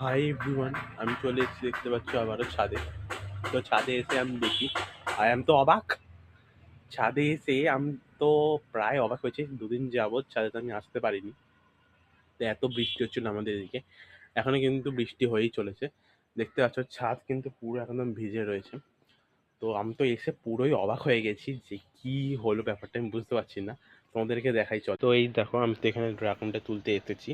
Hi everyone, আমি চলে এসেছি দেখতে পাচ্ছ আবারও ছাদে। তো ছাদে এসে আমি দেখি তো অবাক। ছাদে এসে আমি তো প্রায় অবাক হয়েছি, দুদিন যাবৎ ছাদে তো আমি আসতে পারিনি। তো এত বৃষ্টি হচ্ছিল আমাদের এদিকে, এখনো কিন্তু বৃষ্টি হয়েই চলেছে। দেখতে পাচ্ছ ছাদ কিন্তু পুরো একদম ভিজে রয়েছে। তো আমি তো এসে পুরোই অবাক হয়ে গেছি যে কি হলো ব্যাপারটা, আমি বুঝতে পারছি না। তোমাদেরকে দেখাই চল। তো এই দেখো, আমি তো এখানে ড্রাগনটা তুলতে এসেছি।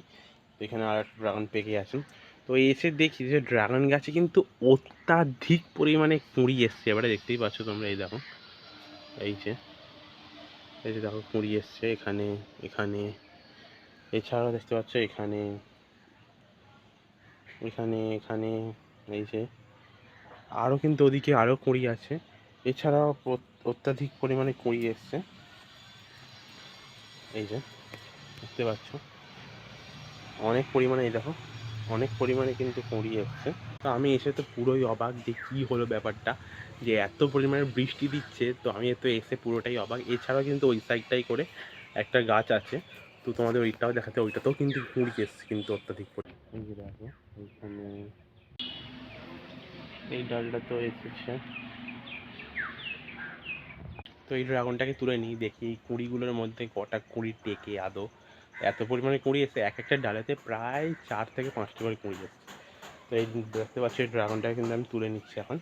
তো এখানে আর একটা ড্রাগন পেকে আছে। তো এসে দেখি যে ড্রাগন গাছে কিন্তু অত্যাধিক পরিমাণে কুঁড়ি এসছে। এবারে দেখতেই পাচ্ছ তোমরা, এই দেখো, এই যে এই যে দেখো কুঁড়ি এসছে এখানে, এখানে, এছাড়াও দেখতে পাচ্ছ এখানে, এখানে, এখানে, এই যে আরও কিন্তু ওদিকে আরও কুঁড়ি আছে। এছাড়াও অত্যাধিক পরিমাণে কুঁড়ি এসছে, এই যে দেখতে পাচ্ছ অনেক পরিমাণে, এই দেখো অনেক পরিমাণে কিন্তু কুঁড়ি এসছে। তো আমি এসে তো পুরোই অবাক যে কী হলো ব্যাপারটা, যে এত পরিমাণে বৃষ্টি দিচ্ছে। তো আমি তো এসে পুরোটাই অবাক। এছাড়াও কিন্তু ওই সাইডটাই করে একটা গাছ আছে, তো তোমাদের ওইটাও দেখাতে, ওইটাতেও কিন্তু কুঁড়ি এসছে কিন্তু অত্যাধিক পরিমাণে। এই যে দেখো এইখানে এই ডালটা তো এসেছে। তো এই ড্রাগনটাকে তুলে নিই, দেখি এই কুঁড়িগুলোর মধ্যে কটা কুঁড়ি টেকে আদৌ। এত পরিমাণে কুঁড়ি এসে এক একটা ডালেতে প্রায় 4 থেকে 5টা করে কুঁড়ি এসছে। তো এই দেখতে পাচ্ছি এই ড্রাগনটাকে কিন্তু আমি তুলে নিচ্ছি এখন।